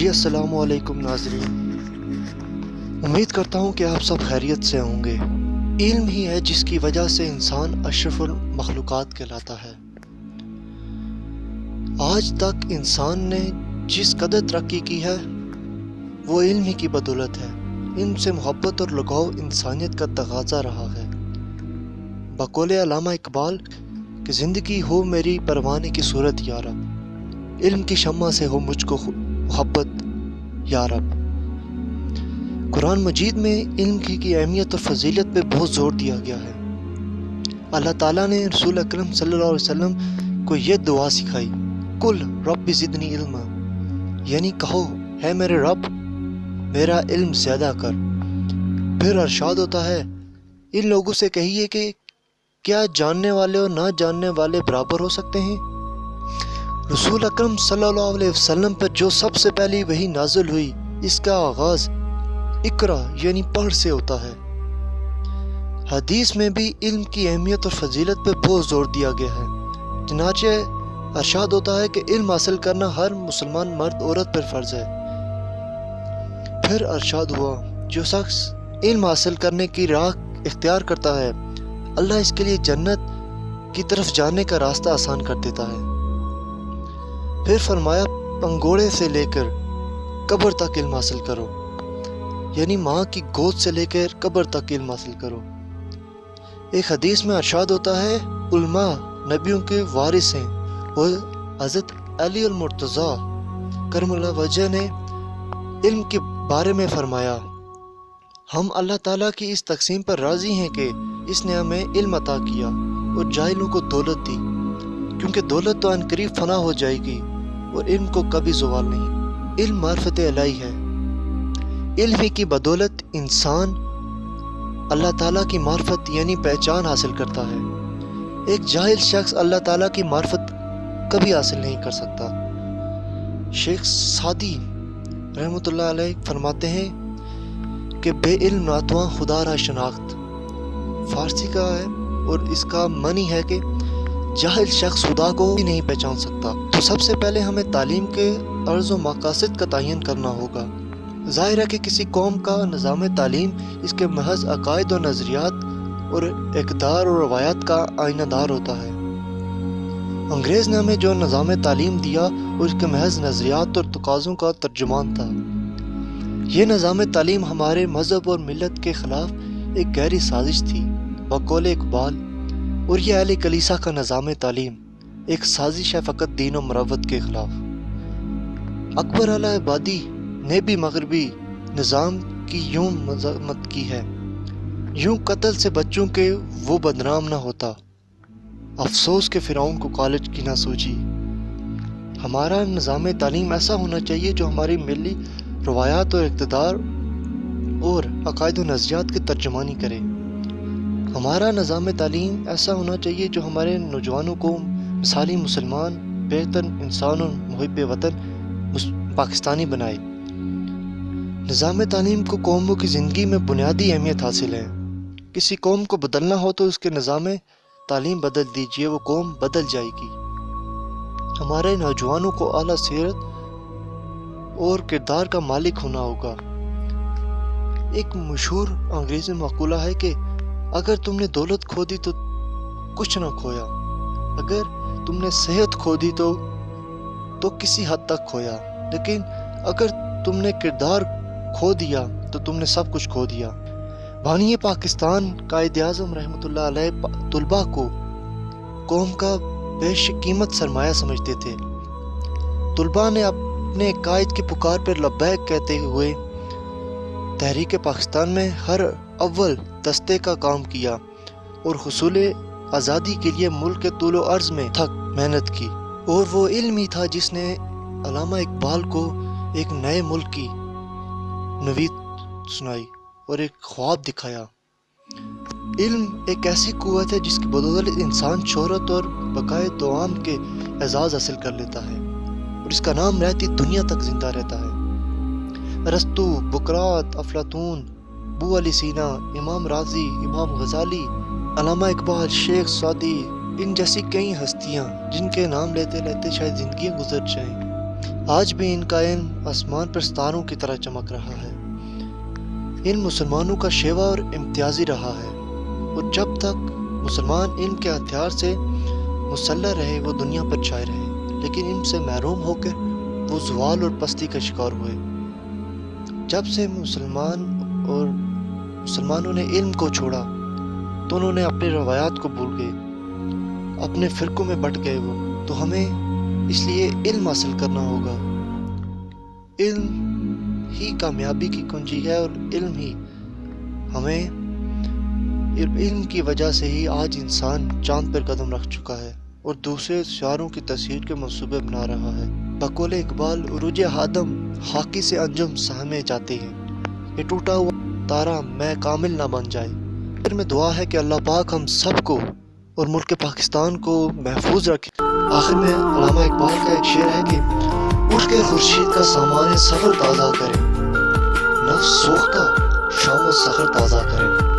جی السلام علیکم ناظرین، امید کرتا ہوں کہ آپ سب خیریت سے ہوں گے۔ علم ہی ہے جس کی وجہ سے انسان اشرف المخلوقات کہلاتا ہے۔ آج تک انسان نے جس قدر ترقی کی ہے وہ علم ہی کی بدولت ہے۔ علم سے محبت اور لگاؤ انسانیت کا تقاضا رہا ہے۔ بقول علامہ اقبال کہ زندگی ہو میری پروانے کی صورت یا رب، علم کی شمع سے ہو مجھ کو محبت یا رب۔ قرآن مجید میں علم کی اہمیت اور فضیلت پہ بہت زور دیا گیا ہے۔ اللہ تعالیٰ نے رسول اکرم صلی اللہ علیہ وسلم کو یہ دعا سکھائی، قل رب زدنی علما، یعنی کہو ہے میرے رب میرا علم زیادہ کر۔ پھر ارشاد ہوتا ہے ان لوگوں سے کہیے کہ کیا جاننے والے اور نہ جاننے والے برابر ہو سکتے ہیں؟ رسول اکرم صلی اللہ علیہ وسلم پر جو سب سے پہلی وحی نازل ہوئی، اس کا آغاز اقرا یعنی پڑھ سے ہوتا ہے۔ حدیث میں بھی علم کی اہمیت اور فضیلت پہ بہت زور دیا گیا ہے۔ چنانچہ ارشاد ہوتا ہے کہ علم حاصل کرنا ہر مسلمان مرد عورت پر فرض ہے۔ پھر ارشاد ہوا جو شخص علم حاصل کرنے کی راہ اختیار کرتا ہے، اللہ اس کے لیے جنت کی طرف جانے کا راستہ آسان کر دیتا ہے۔ پھر فرمایا پنگوڑے سے لے کر قبر تک علم حاصل کرو، یعنی ماں کی گود سے لے کر قبر تک علم حاصل کرو۔ ایک حدیث میں ارشاد ہوتا ہے علماء نبیوں کے وارث ہیں، اور حضرت علی المرتضیٰ کرم اللہ وجہ نے علم کے بارے میں فرمایا ہم اللہ تعالیٰ کی اس تقسیم پر راضی ہیں کہ اس نے ہمیں علم عطا کیا اور جاہلوں کو دولت دی، کیونکہ دولت تو عنقریب فنا ہو جائے گی اور علم کو کبھی زوال نہیں۔ علم معرفت الہی ہے۔ علم ہی کی بدولت انسان اللہ تعالیٰ کی معرفت یعنی پہچان حاصل کرتا ہے۔ ایک جاہل شخص اللہ تعالیٰ کی معرفت کبھی حاصل نہیں کر سکتا۔ شیخ سعدی رحمۃ اللہ علیہ فرماتے ہیں کہ بے علم ناتواں خدا را شناخت، فارسی کا ہے اور اس کا معنی ہے کہ جاہل شخص خدا کو بھی نہیں پہچان سکتا۔ تو سب سے پہلے ہمیں تعلیم کے غرض و مقاصد کا تعین کرنا ہوگا۔ ظاہر ہے کہ کسی قوم کا نظام تعلیم اس کے محض عقائد و نظریات اور اقدار و روایات کا آئینہ دار ہوتا ہے۔ انگریز نے ہمیں جو نظام تعلیم دیا اور اس کے محض نظریات اور تقاضوں کا ترجمان تھا۔ یہ نظام تعلیم ہمارے مذہب اور ملت کے خلاف ایک گہری سازش تھی بقول اقبال، اور یہ اہل کلیسا کا نظام تعلیم ایک سازش ہے فقط دین و مروت کے خلاف۔ اکبر علیہ آبادی نے بھی مغربی نظام کی یوں مذمت کی ہے، یوں قتل سے بچوں کے وہ بدنام نہ ہوتا، افسوس کہ فرعون کو کالج کی نہ سوجی۔ ہمارا نظام تعلیم ایسا ہونا چاہیے جو ہماری ملی روایات اور اقتدار اور عقائد و نظریات کی ترجمانی کرے۔ ہمارا نظام تعلیم ایسا ہونا چاہیے جو ہمارے نوجوانوں کو مثالی مسلمان، بہتر انسان اور محب وطن پاکستانی بنائے۔ نظام تعلیم کو قوموں کی زندگی میں بنیادی اہمیت حاصل ہے۔ کسی قوم کو بدلنا ہو تو اس کے نظام تعلیم بدل دیجئے، وہ قوم بدل جائے گی۔ ہمارے نوجوانوں کو اعلیٰ سیرت اور کردار کا مالک ہونا ہوگا۔ ایک مشہور انگریزی مقولہ ہے کہ اگر تم نے دولت کھو دی تو کچھ نہ کھویا، اگر تم نے صحت کھو دی تو کسی حد تک کھویا، لیکن اگر تم نے کردار کھو دیا تو تم نے سب کچھ کھو دیا۔ بانی پاکستان قائد اعظم رحمۃ اللہ علیہ طلباء کو قوم کا بیش قیمت سرمایہ سمجھتے تھے۔ طلباء نے اپنے قائد کی پکار پر لبیک کہتے ہوئے تحریک پاکستان میں ہر اول دستے کا کام کیا اور حصول آزادی کے لیے ملک کے طول و عرض میں تھک محنت کی، اور وہ علم ہی تھا جس نے علامہ اقبال کو ایک نئے ملک کی نوید سنائی اور ایک خواب دکھایا۔ علم ایک ایسی قوت ہے جس کی بدولت انسان شہرت اور بقائے دوام کے اعزاز حاصل کر لیتا ہے اور اس کا نام رہتی دنیا تک زندہ رہتا ہے۔ ارسطو، بقراط، افلاطون، ابو علی سینا، امام رازی، امام غزالی، علامہ اقبال، شیخ سعدی، ان جیسی کئی ہستیاں جن کے نام لیتے لیتے شاید زندگیاں گزر جائیں، آج بھی ان کا علم آسمان پر ستاروں کی طرح چمک رہا ہے۔ علم مسلمانوں کا شیوا اور امتیازی رہا ہے، اور جب تک مسلمان علم کے ہتھیار سے مسلح رہے وہ دنیا پر چھائے رہے، لیکن علم سے محروم ہو کر وہ زوال اور پستی کا شکار ہوئے۔ جب سے مسلمانوں نے علم کو چھوڑا تو انہوں نے اپنی روایات کو بھول گئے، اپنے فرقوں میں بٹ گئے وہ۔ تو ہمیں اس لیے علم حاصل کرنا ہوگا۔ علم ہی کامیابی کی کنجی ہے، اور علم کی وجہ سے ہی آج انسان چاند پر قدم رکھ چکا ہے اور دوسرے سیاروں کی تصویر کے منصوبے بنا رہا ہے۔ بقول اقبال، عروج آدم خاکی سے انجم سہمے جاتے ہیں، یہ ٹوٹا ہوا تارا میں کامل نہ بن جائے۔ پھر میں دعا ہے کہ اللہ پاک ہم سب کو اور ملک پاکستان کو محفوظ رکھے۔ آخر میں علامہ اقبال کا ایک شعر ہے کہ اٹھ کے خورشید کا سامان سفر تازہ کرے، نفس سوختہ شام و سحر تازہ کرے۔